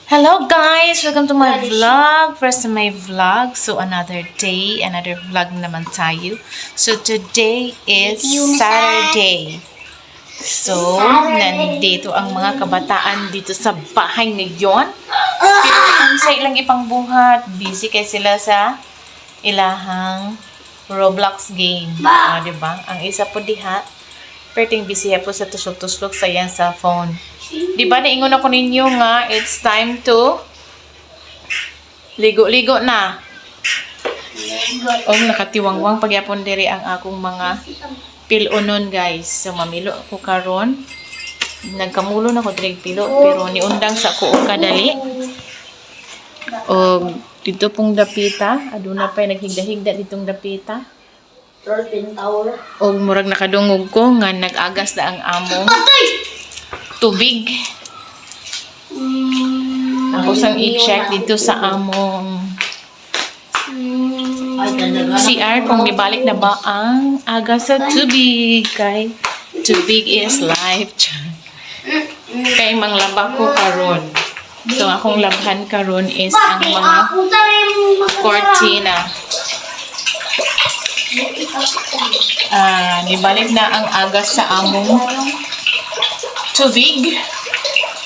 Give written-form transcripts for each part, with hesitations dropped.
Hello guys! Welcome to my vlog. First to my vlog. So another day, another vlog naman tayo. So today is Saturday. So nandito ang mga kabataan dito sa bahay ngayon. Pero kung sa ilang ipangbuhat, busy kay sila sa ilahang Roblox game. O, diba? Ang isa po diha, perting busy po sa tusok-tusok sa yan sa phone. Diba, naingon ako ninyo nga, it's time to ligo-ligo na. O, nakatiwangwang pagyapon diri ang akong mga pilonon, guys. So, mamilo ako karon. Nagkamulo na ko diri pilo, pero niundang sa ko kadali. O, dito pong dapita. Aduna pa'y naghigda-higda ditong dapita. 13 tower. O, murag nakadungog ko nga nag-agas na ang among tubig. Ako sang i-check dito sa among CR kung nibalik na ba ang aga sa tubig. Kay tubig is life. Kay manglaba ko karon. So akong labhan karon is ang mga cortina. Nibalik na ang aga sa among tubig.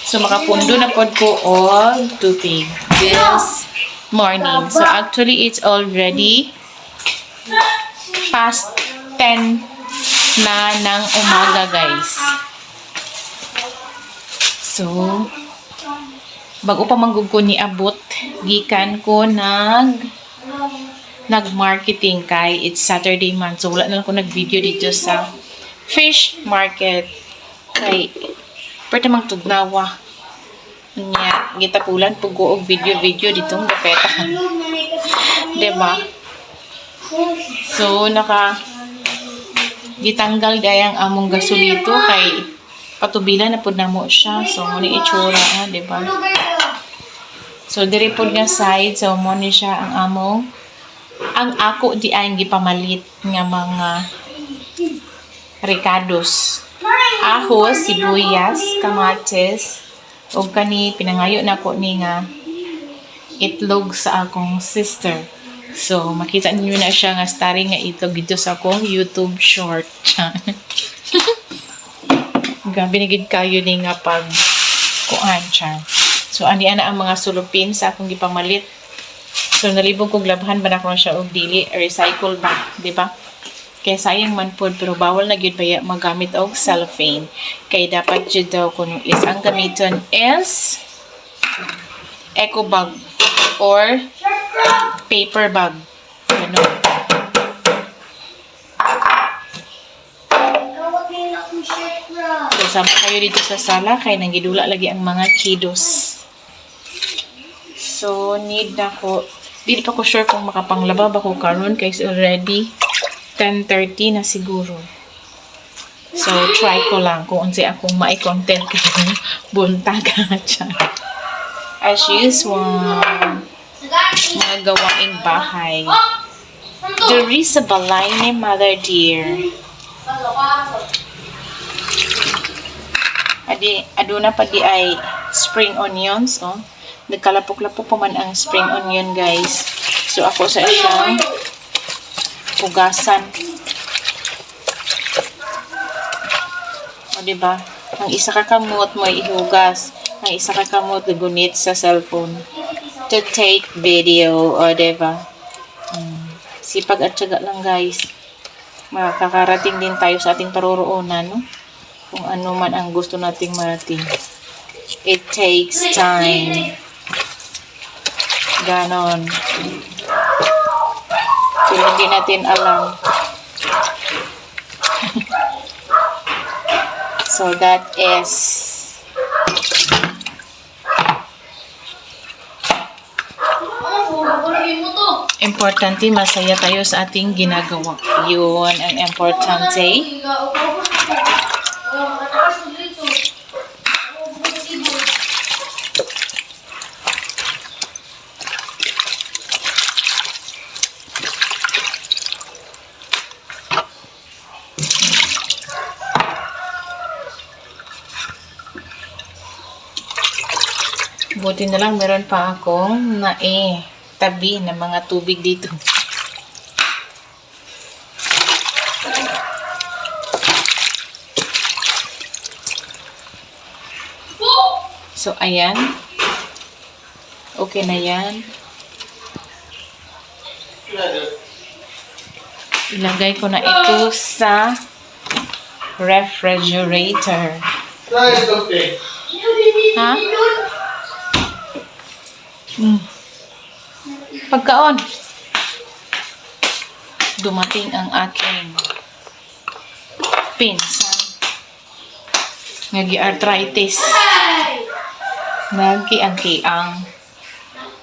So, makapundo na pod ko og tubig this morning. So, actually, it's already past 10 na ng umaga, guys. So, bago pa manggug ko ni abot, gikan ko nag-marketing kay it's Saturday man. So, wala na lang ko nag-video dito sa fish market. Kay pwede mang tugnawa niya gitapulan pugo og video ditong dapeta. Diba? So gitanggal dayang among gasolito kay patubilan na pud namo siya. So mo ni itsura, diba? So diri pud nga side, so mo ni siya ang ako di ay gipamalit nga mga ricados. Ahos, sibuyas, kamatis, o kani pinangayo na ko ni nga itlog sa akong sister. So, makita niyo na siya nga starring nga itlog dito sa akong YouTube short. Gabi na gid kayo ni nga pag kuan siya. So, ani ana ang mga sulupin sa akong gipamalit. So, nalibog kog labhan ba na ko siya og dili recycle ba, di ba? Kaya sayang man po, pero bawal na gyud baya magamit og cellophane. Kaya dapat jud daw kuno is ang gamiton is eco bag or paper bag. Ano? So, sama kayo dito sa sala kaya nanggidula lagi ang mga kiddos. So, need na ko. Di pa ko sure kung makapanglaba ba ko karon kaya already 10:30 na siguro. So, try ko lang kung unsay akong mai-content ko buntag siya. As usual, mga gawaing bahay. Diri sa balay ni Mother Dear. Aduna pa di ay spring onions, oh. Nagkalapok-lapok pa man ang spring onion, guys. So, ako sa isang hugasan. O, diba? Ang isa ka kamot mo ihugas. Ang isa ka kamot gunit sa cellphone to take video. O, diba? Sipag at tiyaga lang, guys. Makakarating din tayo sa ating paroroonan, no? Kung ano man ang gusto nating marating. It takes time. Ganon. Pero hindi natin alam. So that is importante, masaya tayo sa ating ginagawa. Yun ang importante. Buti na lang meron pa akong tabi ng mga tubig dito. So, ayan. Okay na yan. Ilagay ko na ito sa refrigerator. Ha? Pagkaon. Dumating ang aking pinsan. Nagi-arthritis. Nagi-ang-kiang.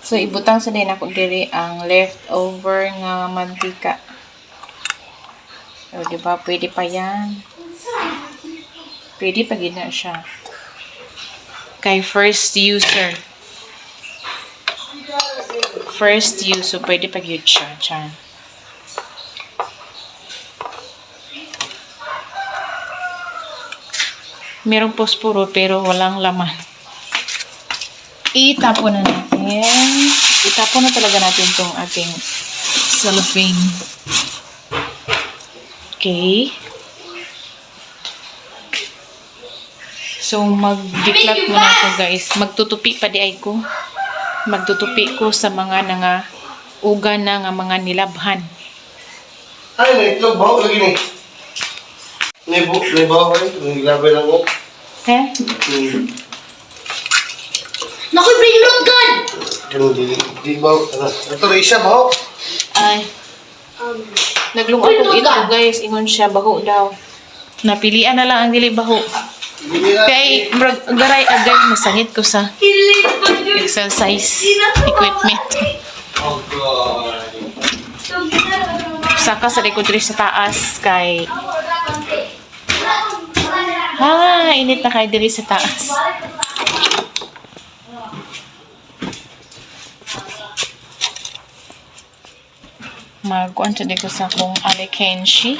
So, ibutang sa din ako diri ang leftover nga mantika. O, diba? Pwede pa yan. Pwede pa gina siya. Kay first user. First use, so pwede pa yun siya. Diyan. Merong posporo pero walang laman. Itapon na natin. Itapon na talaga natin tong ating cellophane. Okay. So, mag-declot muna ako, guys. Magtutupi pa di ay ko. Magtutupi ko sa mga uga na nga mga nilabhan. Ay, may itlog. Baho lagi ni. May baho ay. Nilabay lang ko. Okay? Naku, bring load gun! Di baho. Ito rin siya, baho. Ay. Naglungkot ko ito, guys. Ingon siya, baho daw. Napilian na lang ang dili baho. Kay, garay agay, masangit ko sa exercise equipment. Oh, God. Saka sa likod rin sa taas, kay... init na kayo diri sa taas. Magkuhan siya dito sa akong alikenshi.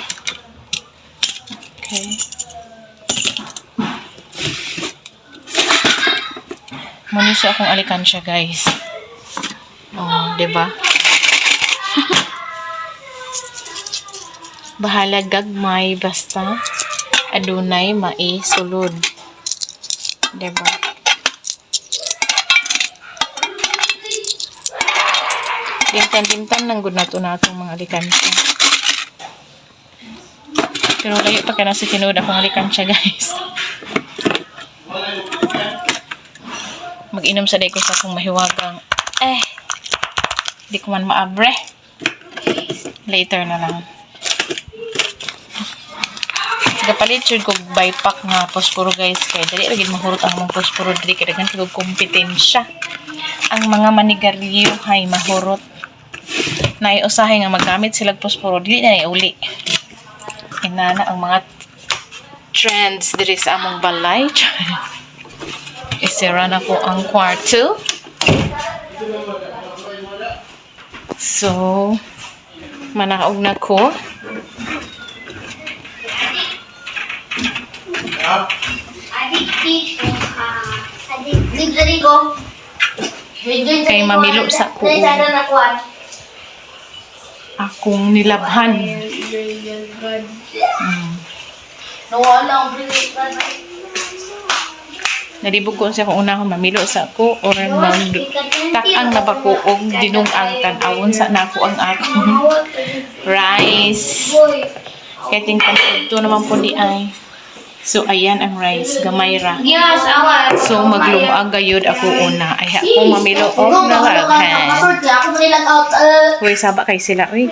Okay. Muna siya akong alikansya, guys. Oh, diba? Bahala gagmay basta adunay maisulod. Diba? Dimtan-dimtan lang gud nato natong mga alikansya. Pero layo pa kana sa tinuod akong alikansya, guys. Mag-inom sa day ko sa akong mahiwagang di ko man maabre. Later na lang. Gapalit yun ko bypack nga posporo, guys. Kaya dali lagi mahurot ang mga posporo dali. Kaya dagan kag kompetensya. Ang mga manigarilyo ay mahurot. Naiusahay nga magamit sila posporo dili na iuli. Inana ang mga trends diri sa among balay. Isira na ko ang kwarto. So, manakaog na ko. Kay mamilo sa ko akong nilabhan. Nalibog ko siya kung una akong mamilo sa ako or takang nabakuog dinungag tanawon sa nako ang akong rice. Kaya tingnan ito naman po di ay. So, ayan ang rice. Gamay ra. Yes, awan. So, maglumuag gayud ako una. Ay, ako mamilo o nalaghan. Ako mo nilang out. Uy, saba kay sila. Uy.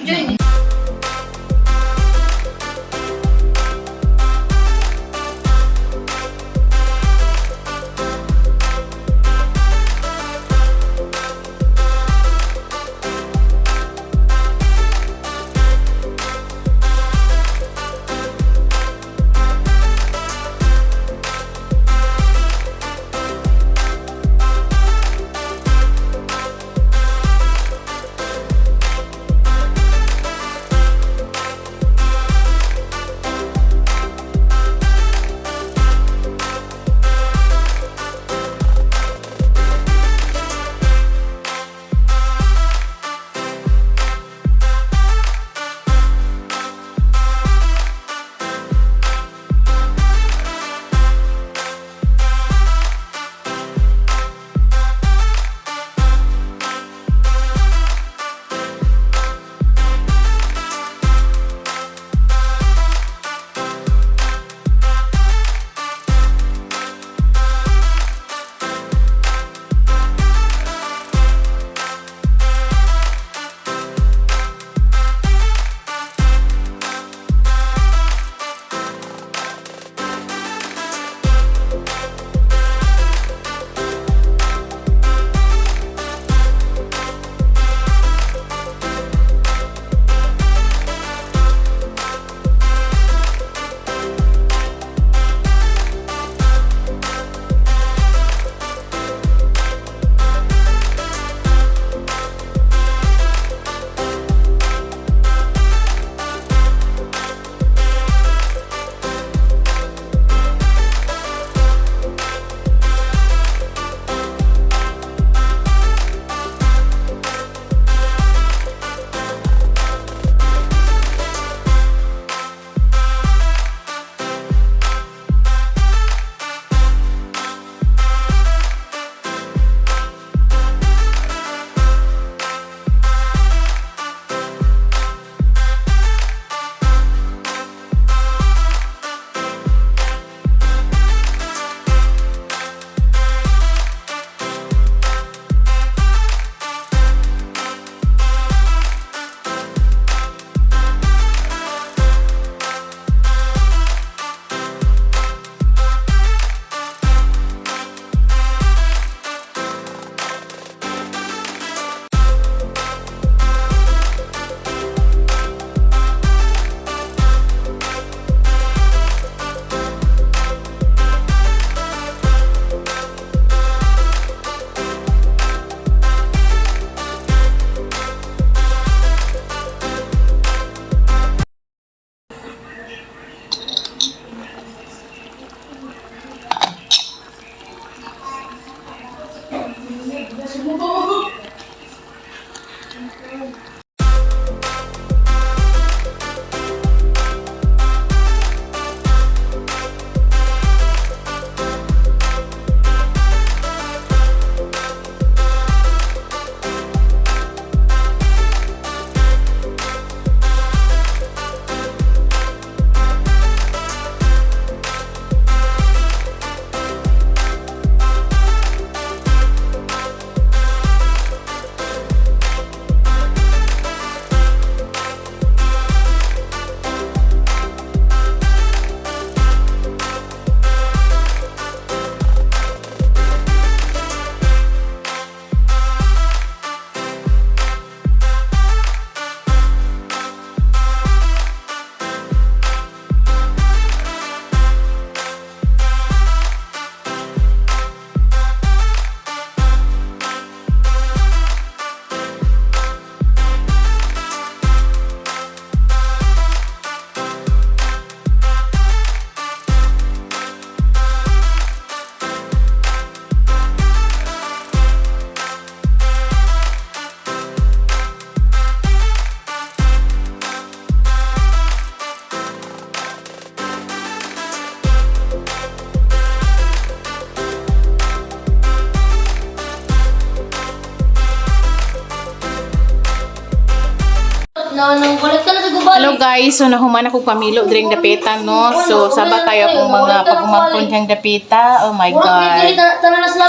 Nung balik ka na sa gubali. Hello guys, so nahuman ako pamilo during dapitan, no? So sabak kayo akong mga pagumangkon kang dapita. Oh my God.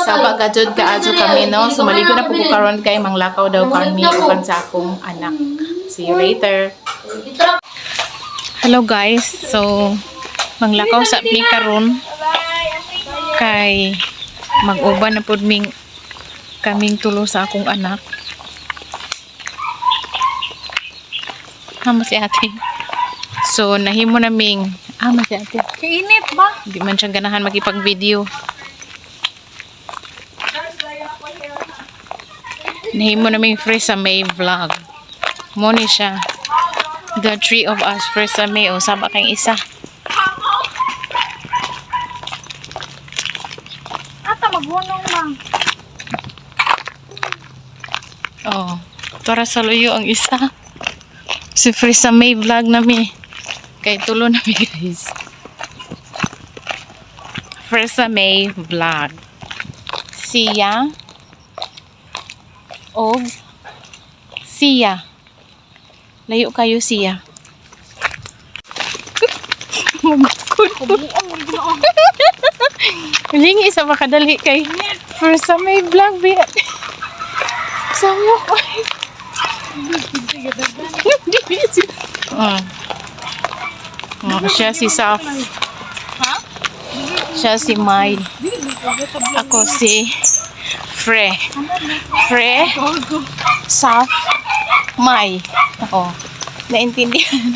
Sabak gajud kaadyo kami, no? So maligo na po ko karon kay manglakaw daw kami uban sa akong anak. See you later. Hello guys, so manglakaw sa mi karon kay mag-uban na pud ming kaming tulo sa akong anak. Hama si ate. So, nahimo naming hama si ate. Kainit ba? Hindi man siyang ganahan makipag-video. Nahimo naming free sa May vlog. Moni siya. The three of us free sa May. O, sabak kang isa. Ata, maghunong lang. Oh, para sa luyo ang isa. Si free sa May vlog nami. Kay tulo nami guys. Free sa May vlog. Siya. Og siya. Layo kayo siya. Lingi sa makadali kay free sa May vlog biya. Samo ko. Siya si Saf. Siya si May. Ako si Fre. Fre, Saf, May. Oo. Naintindihan.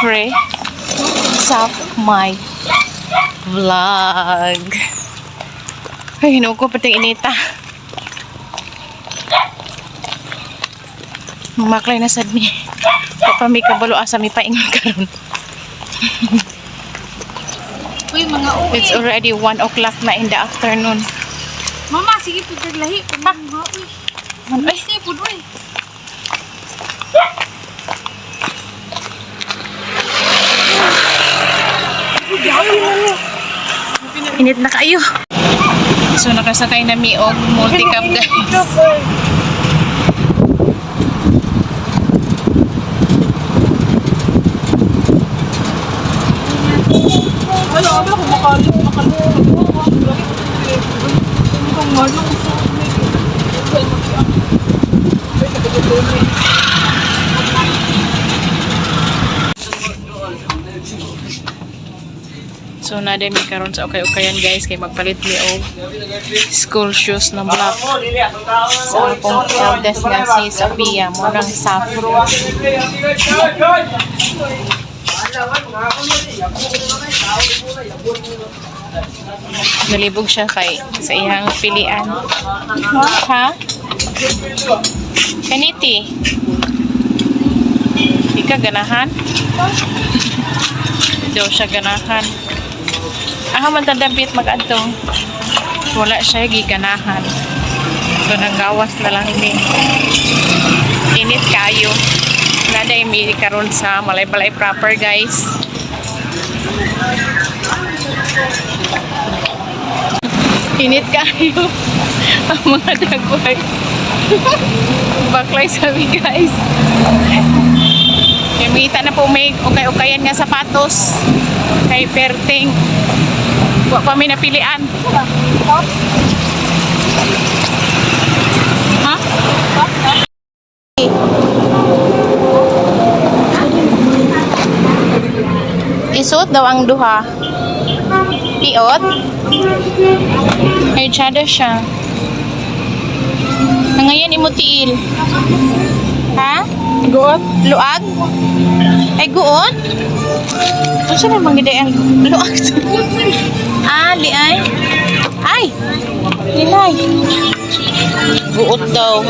Fre, Saf, May. Vlog. Ay, hinuko pati inita. Maklay na sad ni. Papa may kabalo asa mi paingon karon. Uy, mga uwi. It's already 1 o'clock na in the afternoon. Mama, sige po taglahi. Ha? Uy. Ay, Sige po, uy. init na kayo. So nakasakay na mi og multi-cab guys. Ano, ako makalit. So nade mi karon sa okay-okayan guys kay magpalit mi og school shoes na black. Sa akong eldest nga si Sophia mo nang safro. Nalibog siya kay sa iyang pilian. Ha? Kaniti. Di ka ganahan? Daw siya ganahan. Man tadabit mag-adtong. Wala siya giganahan. So, nanggawas na lang ni. Init kayo. Naday may karon sa Malay-Balay proper, guys. Init kayo. Ang mga dagway. Baklay sabi, guys. Yung makita na po may ukay-ukayan nga sapatos. Kay Perting. Huwag pa may napilian. Ha? Isuot daw ang duha. Piot? Ay, tsada siya. Ngayon imutiil. Ha? Goat. Luag? Ay, guot? Ano siya namang gede ang luag? Ah, liay? Ay! Lilay. Guot daw.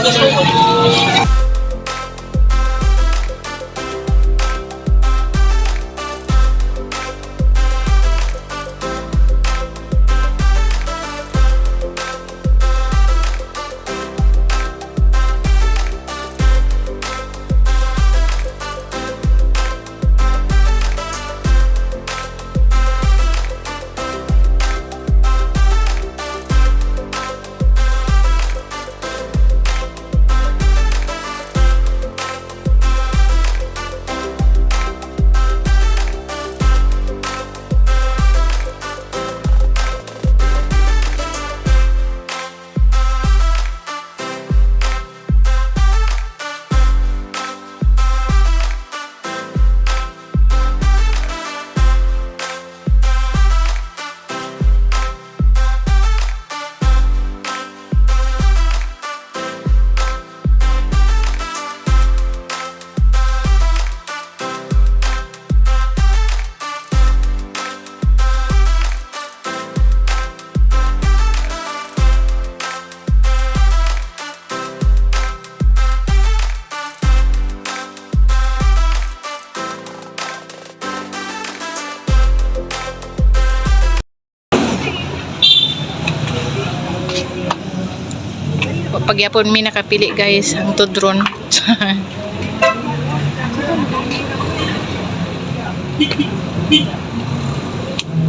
Pagyapon mi nakapili, guys, ang tudron.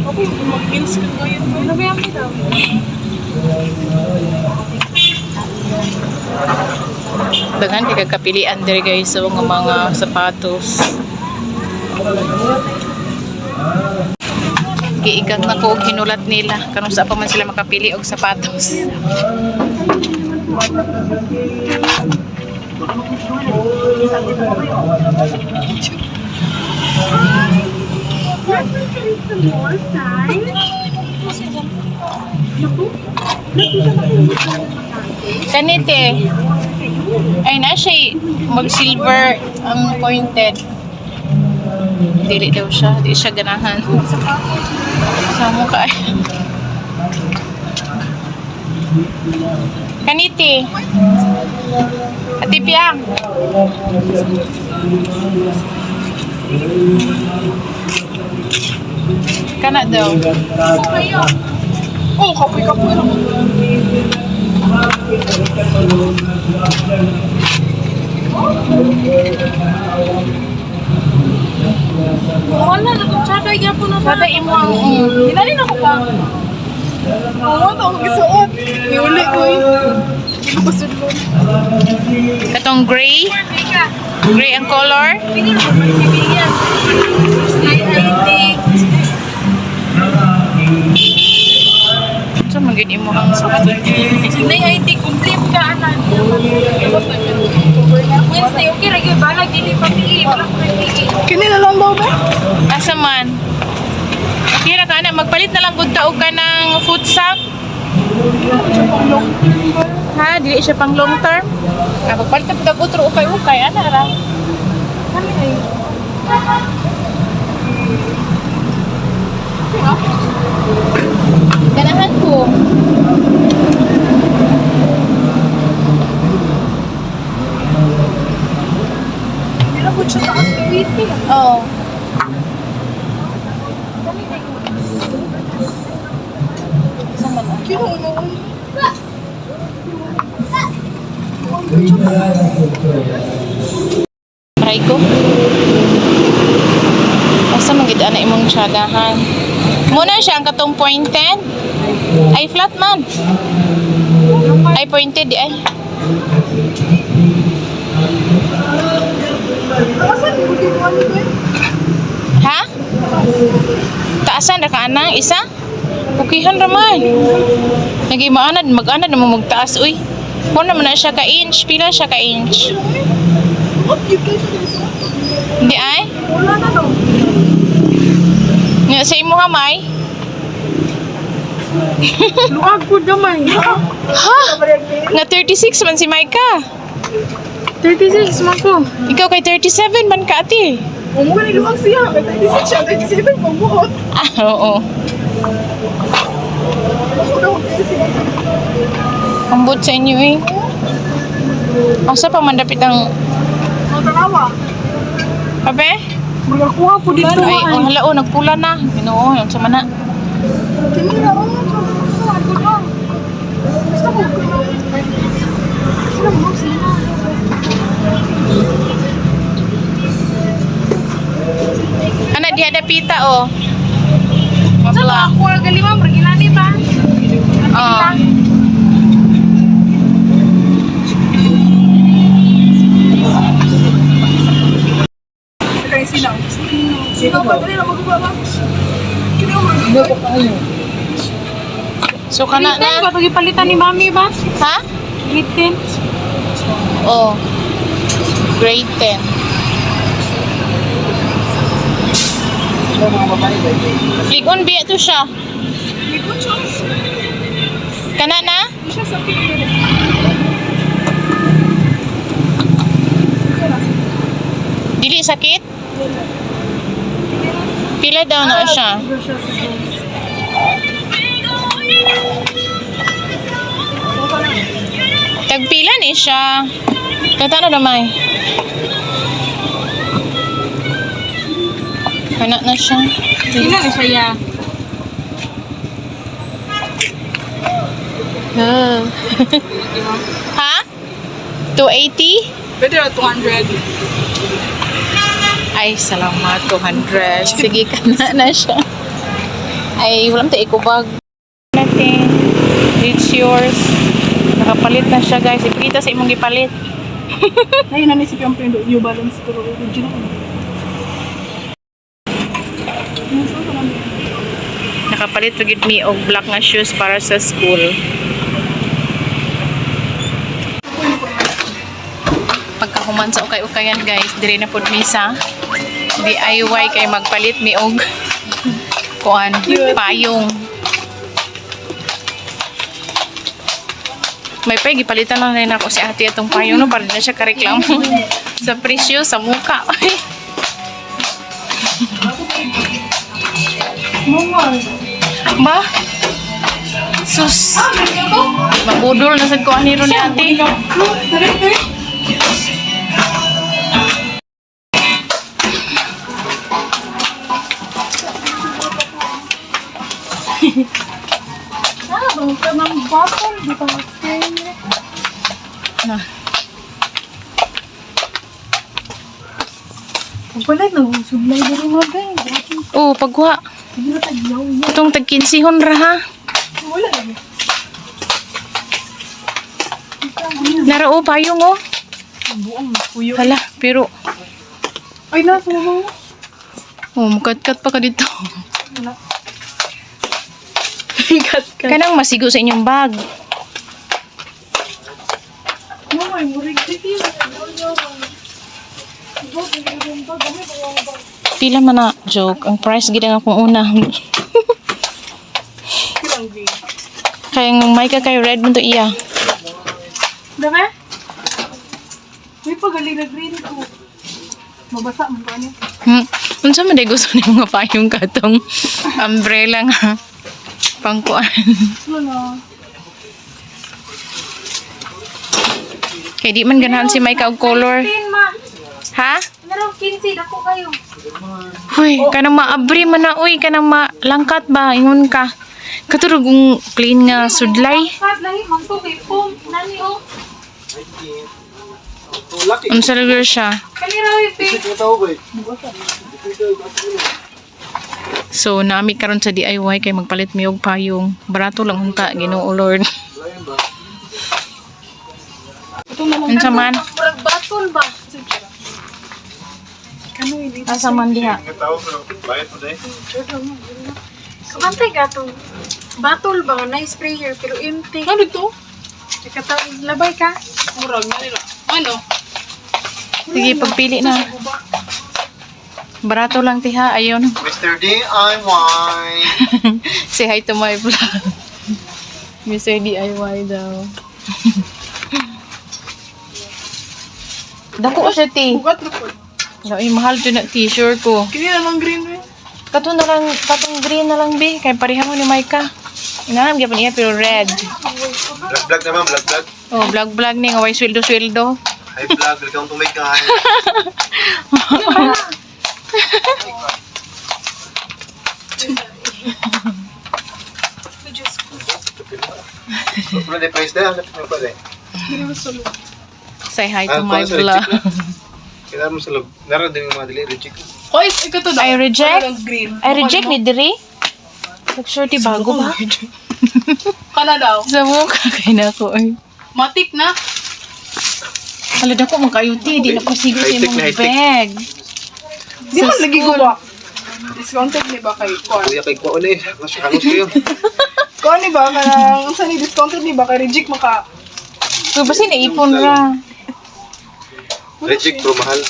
Okay, mag-meals ka ngayon. Ano ba yung daw? Daghan kay kagkapilian diri, guys, so nga mga sapatos. Giigat na ko og hinulat nila kanung sa pa man sila makapili og sapatos. Kanite. Ay na siya mag-silver ang pointed. Dili daw siya. Di siya ganahan. Sa mukha. Kaniti. Ati Piang. Kana daw. Oh, kapoy-kapoy lang. Wala na kung tsada yan po na Sada imo ang Hinalin ako pa. Oo, ito ang gisuot. Iuli ko eh. Kapasunod. katong gray. Gray ang color. Hindi na ako magbibigyan. I So magin imo ang sapatos. ID complete ka anan. Wednesday okay lagi bala dili pati wala ko pati. Kini na lang daw ba? Asa man? Kira ka na magpalit na lang gud ta og kanang food sack. Ha, dili siya pang long term. Ah, magpalit na pud og utro ukay-ukay ana ra. Kami ay Ganahan ko. nila ko siya sa activity. Oh. Kinuno. Try ko. Asa magid-ana imong tsadahan. Muna siya ang katong pointed. Ay flat man. Ay pointed di ay. Ha? Taasan ra ka anang isa? Pukihan ra man. Nagimaanad mag-anad na mo magtaas uy. Muna man na siya ka inch, pila siya ka inch. Hindi ay? Wala na daw. Nga sa imo hamay? Luag po naman. Ha? Nga 36 man si Maika. 36 man ko. Ikaw kay 37 man ka ati. Umuha ni luag siya. May 36 siya. 37 pagbuot. Ah, oo. Ako daw kaya siya. Ambot sa inyo eh. Asa pa man dapit ang... Ang tanawa. Kape? Magakuha po dito. Ay, oh, hala oh, nagpula na. Ginoo, yun sa mana. Kinira ko. Ako na. Gusto ko. Sila mo sila. Anak, di ada pita oh. Sa Mapula. ako galima perginani ba? Oh. Kaya sila. Sino ba? Dali na magubaba. Kino ba? So kana Ba na. to gipalitan ni mami ba? Ha? Gitin. Oh. Grade 10. Ligon biya to siya. Likod siya. Kana na? Hindi siya sakit. Pero. Dili sakit? Pila daw na siya. Siguro siya sa bones. Tagpila ni siya. Katano damay? Kana na siya. Ila ni siya. Ah. Ha? 280? Pwede na 200. Ay, salamat. 200. Sige, kana na siya. Ay, walang tayo ikubag. Natin. It's yours. Nakapalit na siya, guys. Ipakita sa imong gipalit. Ay, nanisip yung prendo. New Balance pero original. Nakapalit to give me og black nga shoes para sa school. Pagkahuman sa ukay-ukayan guys, dire na pud misa. DIY kay magpalit mi og kuan, payong. May pay gipalitan lang rin ako si ate atong payong no para na siya kareklamo sa presyo sa muka. Ba? Sus. Mabudol na sad ko aniro ni ate. Bang ka ng bottle, di ba? Na. Wala na, sublay diri mo ba? Oh, pagwa. Hindi na tagyaw yan. Itong tagkinsihon ra ha. Wala na. Narao payong oh. Buong puyo. Hala, pero Ay, nasa mo. oh, mukat-kat pa ka dito. Wala. Kat-kat. Kanang masigo sa inyong bag. Mamay, murig titi. Pila man na joke. Ang price gid ang akong una. Kilang di. Kaya ng mic kay red mo to iya. Dami? May pagaling na green ko. Mabasa mo ba niya? Unsa man day gusto ni mga payong katong umbrella nga pangkuan. Wala. Kay di man ganahan si Mike og color. Ma, Ha? meron 15 dako kayo. Hoy, kanang maabri man na uy, kanang malangkat ba ingon ka. Katurog clean nga sudlay. Kat lahi man to kay pom nani oh. Ang salagar siya. Kalirawi, babe. So, nami karon sa DIY kay magpalit mi og payong. Barato lang unta, Ginoo Lord. Unsa man? Murag batol ba? Asa man diha? Kabantay ka to. Batol ba? Na-sprayer pero empty. Ano to? Ikataw, labay ka. Murag na nila. Ano? Sige, pagpili na. Barato lang tiha, ayun. Mr. DIY. Say hi to my vlog. Mr. DIY daw. Dako siya, ti. Bugat na po. Ay, mahal dyan na t-shirt ko. Kini na lang green eh. Katong green na lang, be. Kay pareha mo ni Maika. Inanam gyapon iya pero red. Vlog naman, vlog. Oh, vlog ni nga way sweldo. Hi vlog, welcome to my guys. Pwede price na, pwede. Say hi to my vlog. Kailangan mo sa loob. Naroon din yung mga dili, reject. Hoy, ikaw to daw. I reject? Ano lang green? I reject ni Diri. Nag-shorty bago ba? Kana daw. Sa mukha kay na ko ay. Matik na. Hala dako man kayo ti, di na pasigod sa High-tech imong na high-tech. bag. Di man lagi ko ba? Discounted ni ba kay Kuan? Kuya kay Kuya ulit. Mas hangos kayo. Kuan ni ba? Kanang, saan ni discounted ni ba kay reject maka? So basi naipon ra. Reject pro mahal.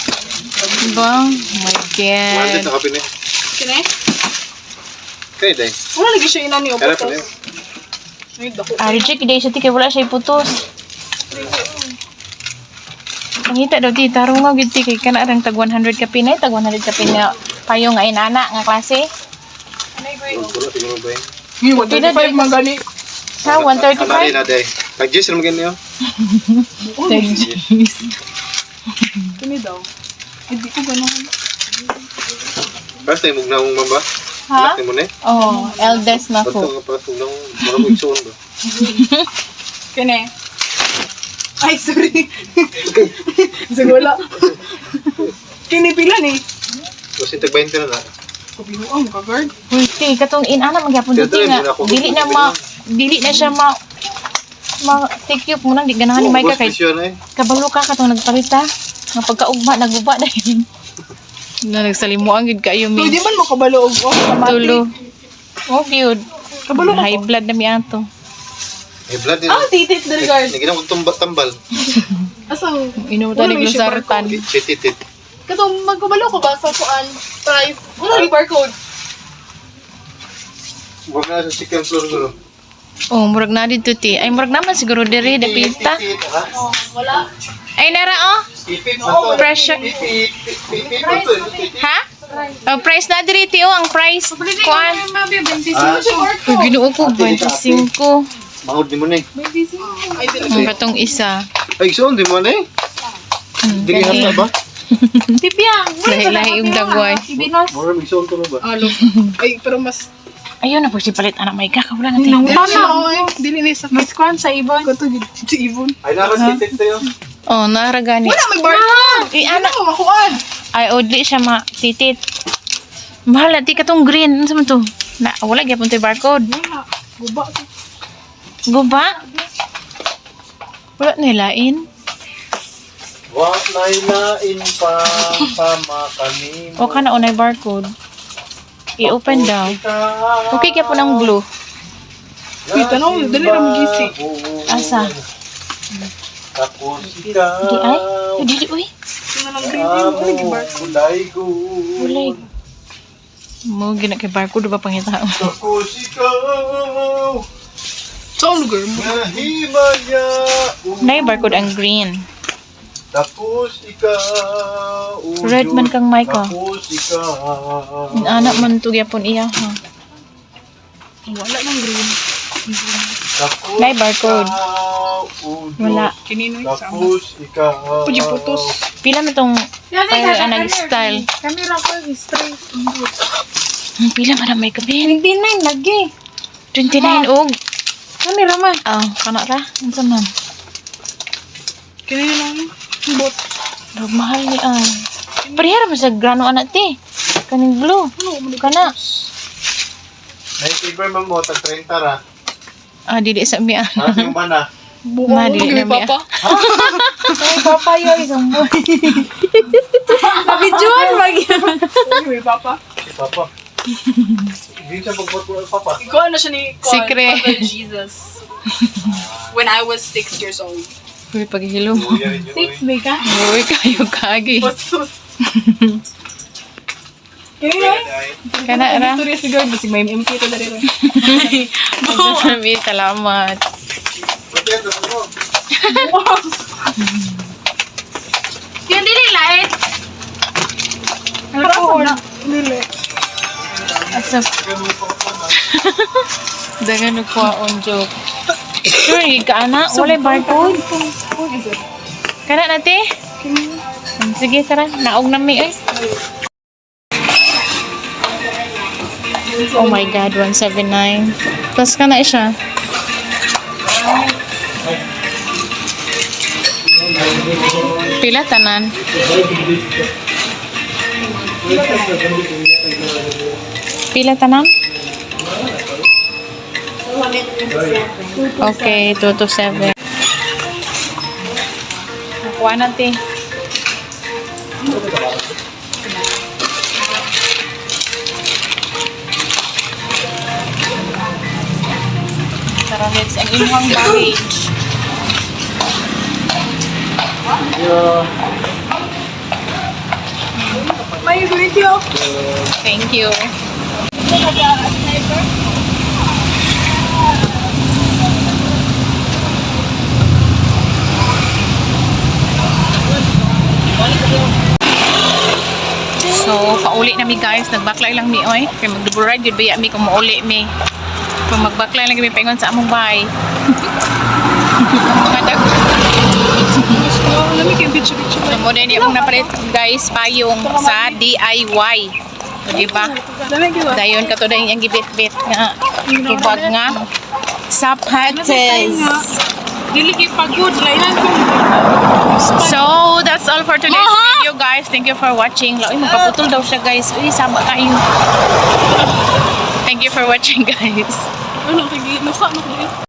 Diba? Oh my 100 God. na kape na. Kini? Kaya dahil. Wala lagi siya inani o Kaya pa na putos. yun. Ay, dako. Reject day siya ti kay wala siya iputos. Ang hita daw ti tarong nga gid ti kay kana arang tag 100 ka pinay, tag 100 ka pinay payo nga inana nga klase. Puro, tingnan mo ba yun? Yung 135 man gani. Sa Kamali 135. na dahil. Tag-gis naman ganyan. Kini daw. Hindi ko ganahan. Basta yung mugna mong mamba. Ha? Anak mo na eh. Oh, eldest na Ba't ko. ka pa mugna mong marami igsoon ba? Kini. Ay, sorry. Sagwala. Kini pila ni. Kasi tag 20 na na. Kabinuang ka, guard. Uy, ti katong inana magyapon Kaya dito doon, nga. hindi na ako Dili na siya ma take you mo nang di ganahan ni Micah kay Boss eh. kabalo ka katong nagpalita. Nga pagkaugma naguba dahil. Na nagsalimuan gid kayo So, mi. di man mo kabalo og kamati. Tulo. Oh, cute. Kabalo ka High ko. blood na mi ato. Eh, blood din. Ah, titit del guard. Naginang kong tambal. Asang Inutan Wala ni may siya Sartan. Chititit. katong magkabalo ko ba sa kuan price? Wala ni barcode. Huwag na sa second floor ko. Oh, murag na dito ti. Ay murag naman siguro diri dapita. Oh, wala. Ay nara oh. Pressure. Ha? Oh, price na diri ti oh, ang price. Kuan. Mabi, 25. Uy, Ginoo ko 25. Mahod di mo na eh. Ay, dili. Ang katong isa. Ay, igsoon di mo na eh. Dili hata ba? Tipiyang. Lahi-lahi yung dagway. Ibinos. Mura igsoon to na ba? Alo. Ay, pero mas Ayun na po si palit anak may kakawala natin. dili siya, dili ni sa Mas kuan sa ibon. ko to si Ibon. Ay, naras titit tayo. Oh, naragani. Wala may barcode. Ay, Ano anak. ko makuan? Ay, odli siya titit. Mahal na, ti katong green. Ano sa man to? Na, wala gyapon to barcode. Wala. Guba to. Guba? Wala nilain. Wag na inain pa sama kami. O ka na unay barcode. I-open daw. Okay kaya po ng blue. Uy, tanong, dali ra magisi. Asa? Tapos Di ay? Di uy. Sino lang green yun? Wala ni barcode. kulay ko. Wala. Mo gina kay barcode ba pangita? Tapos ikaw. Sa lugar mo. Nahimaya. Nay barcode ang green. Tapos ikaw. Red man kang mic ah. Tapos ikaw. Anak man to gyapon iya ha. Wala nang green. Tapos Nay barcode. ikaw, Wala. Kininoy sama. Tapos ikaw. Puji putos. Pila man tong fire anag style. Kamera ko, straight. Pila man ang may kabin. 29 lagi. 29 og. Kamera man. Ah, kana ra. Unsa man? Kaya lang. Bot. Mahal ni an. Parihara ba sa grano anak ti? Kaning blue. Kana. Nai-fever mo, tag 30 ra. Ah, dili sa mi ah. Para yung mana. Na dili na mi. Papa. Ay, papa yoy gambo. Nabidyoan mag May papa. Si Papa. Hindi siya pagbuhat ko ng Papa. Ikaw ano siya ni Secret. Father Jesus. When I was 6 years old. Uy, paghilom. Kuya rin yun. 6 ba ka? Uy, kayo kagi. Bastos. Kaya Kana ra. Victoria siguro basig may MP to dali rin. Sabi, salamat. Ba't yan? Tapos mo. Yung dili light. Ano po? Dili. Asap. Dagan ko on joke. Sure, ka ana, wala barcode. Kana nate? Sige, tara. Naog na mi eh. Oh my God, 179. Plus ka na siya. Pila tanan? Pila tanan? Okay, 2 to 7. Nakuha natin. Tara, let's ang imuhang baggage. May video. Thank you. So, pauli na mi guys. Nagbaklay lang mi oy. Kaya mag-double ride yun ba mi kung mauli mi. Kung magbaklay lang kami paingon sa among bahay. Mga dag. Lamig yung bitch-bitch. So, mo din yung napalit guys payong sa DIY. So, diba? Lamig yun. Dayon ka to dahil yung gibit-bit nga. Tubag nga. Sapatos. Dili kay pagod. Lainan ko. So, that's all for today's video, guys. Thank you for watching. Uy, magpaputol daw siya, guys. Uy, sama kayo. Thank you for watching, guys. Ano, nasa